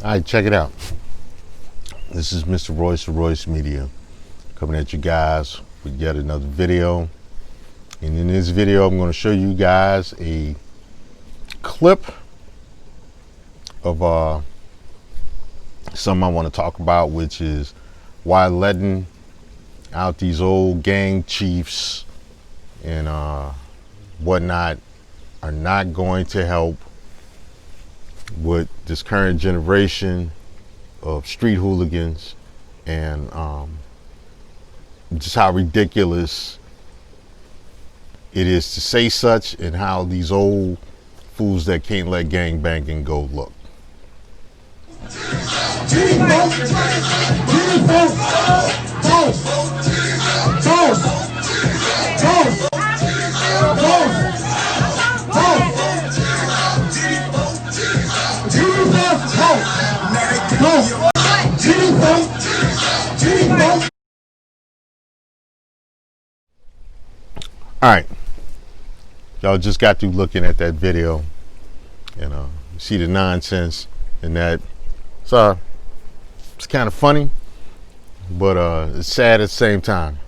All right, check it out. This is Mr. Royce of Royce Media coming at you guys with yet another video. And in this video, I'm going to show you guys a clip of something I want to talk about, which is why letting out these old gang chiefs and whatnot are not going to help with this current generation of street hooligans, and just how ridiculous it is to say such, and how these old fools that can't let gang banging go look. All right, y'all just got through looking at that video, and see the nonsense in that. It's kind of funny, but it's sad at the same time.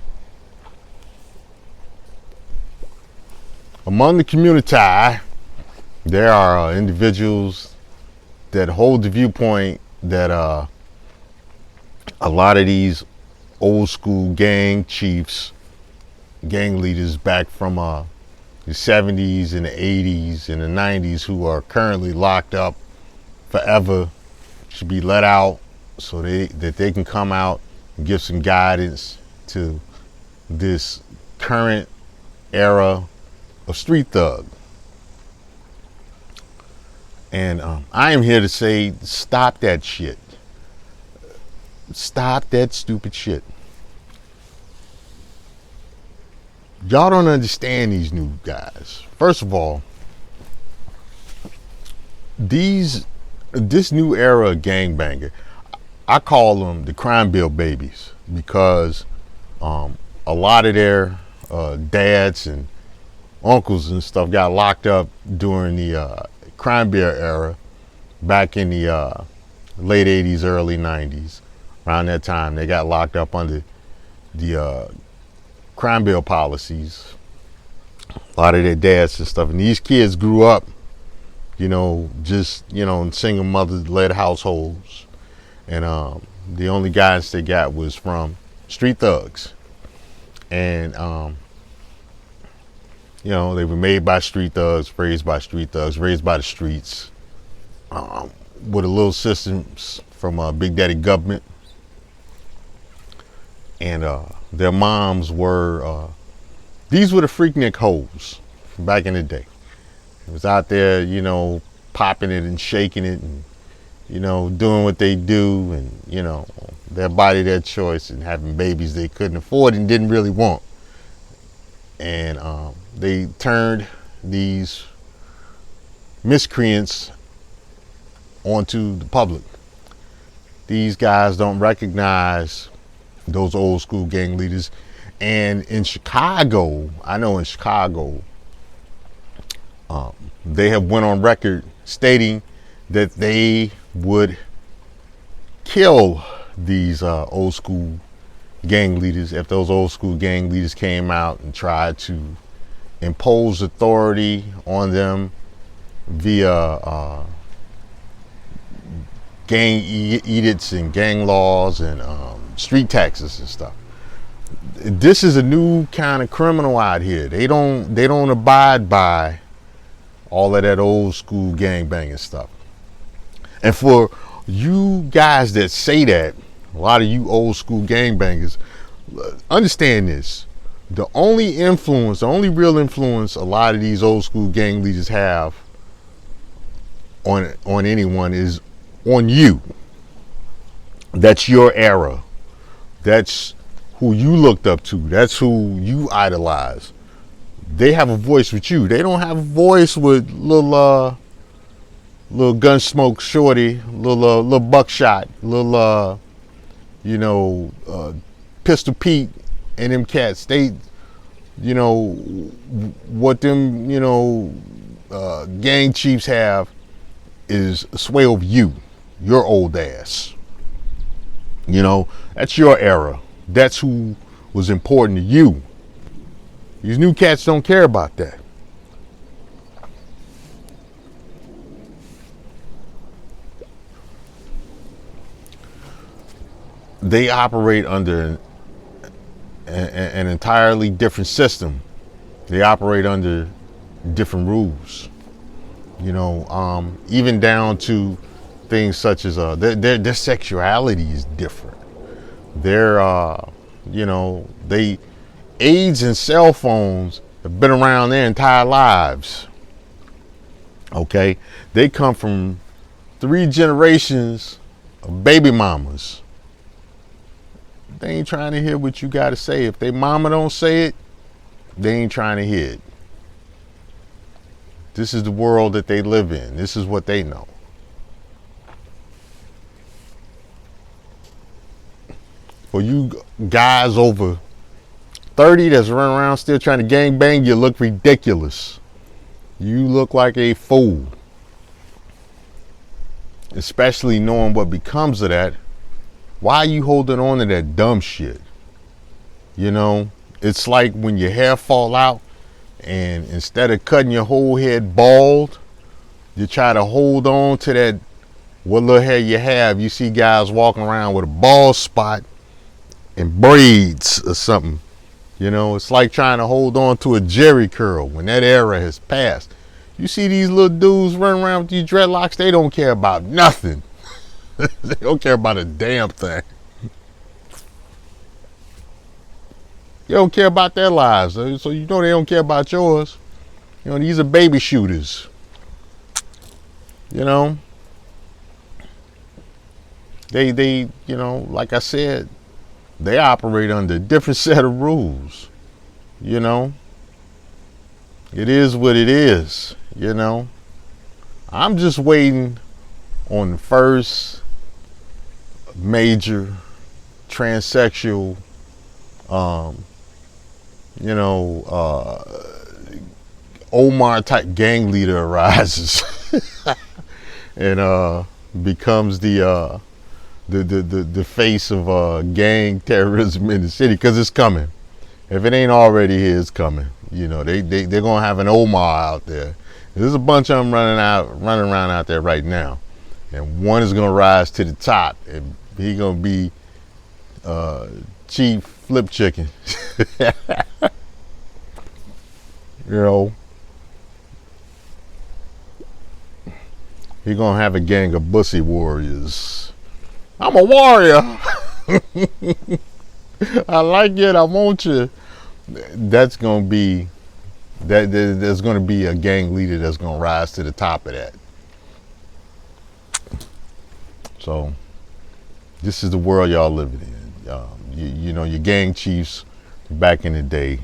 Among the community, there are individuals that hold the viewpoint that a lot of these old school gang chiefs, gang leaders back from the 70s and the 80s and the 90s, who are currently locked up forever, should be let out so that they can come out and give some guidance to this current era of street thug. And I am here to say, stop that shit. Stop that stupid shit. Y'all don't understand these new guys. First of all, this new era of gangbanger, I call them the crime bill babies, because a lot of their dads and uncles and stuff got locked up during the crime bill era back in the late 80s, early 90s. Around that time, they got locked up under the crime bill policies. A lot of their dads and stuff, and these kids grew up, just in single mother-led households, and the only guidance they got was from street thugs, and they were made by street thugs, raised by street thugs, raised by the streets, with a little assistance from Big Daddy government, and their moms were these were the freaknik hoes from back in the day. It was out there, popping it and shaking it, and doing what they do, and their body, their choice, and having babies they couldn't afford and didn't really want. And they turned these miscreants onto the public. These guys don't recognize those old school gang leaders. And in Chicago, I know in Chicago, they have went on record stating that they would kill these old school gang leaders if those old school gang leaders came out and tried to impose authority on them via gang edicts and gang laws and street taxes and stuff. This is a new kind of criminal out here. They don't abide by all of that old school gang banging stuff. And for you guys that say that, a lot of you old school gang bangers, understand this. The only real influence a lot of these old school gang leaders have on anyone is on you. That's your era. That's who you looked up to. That's who you idolize. They have a voice with you. They don't have a voice with little Gunsmoke Shorty, little Buckshot, little Pistol Pete and them cats. They, what them gang chiefs have is a sway over you. your old ass. That's your era. That's who was important to you. These new cats don't care about that. They operate under an entirely different system. They operate under different rules. Even down to things such as their sexuality is different. Their they AIDS and cell phones have been around their entire lives. Okay, they come from 3 generations of baby mamas. They ain't trying to hear what you got to say. If they mama don't say it, they ain't trying to hear it. This is the world that they live in. This is what they know. For you guys over 30 that's running around still trying to gang bang, you look ridiculous. You look like a fool. Especially knowing what becomes of that. Why are you holding on to that dumb shit? It's like when your hair fall out and instead of cutting your whole head bald, you try to hold on to that, what little hair you have. You see guys walking around with a bald spot and braids or something. It's like trying to hold on to a jerry curl when that era has passed. You see these little dudes running around with these dreadlocks, they don't care about nothing. They don't care about a damn thing. They don't care about their lives, so they don't care about yours. These are baby shooters. They like I said, they operate under a different set of rules. It is what it is. I'm just waiting on the first major transsexual Omar type gang leader arises and becomes the face of gang terrorism in the city, because it's coming. If it ain't already here, it's coming. They're gonna have an Omar out there. There's a bunch of them running around out there right now, and one is gonna rise to the top, and he gonna be Chief Flip Chicken. He gonna have a gang of bussy warriors. I'm a warrior. I like it. I want you. That's gonna be that. There's gonna be a gang leader that's gonna rise to the top of that. So this is the world y'all living in. Your gang chiefs back in the day,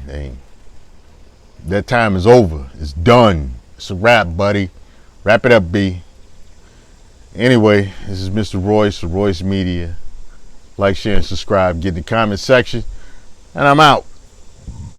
that time is over. It's done. It's a wrap, buddy. Wrap it up, B. Anyway, this is Mr. Royce of Royce Media. Like, share, and subscribe. Get in the comment section. And I'm out.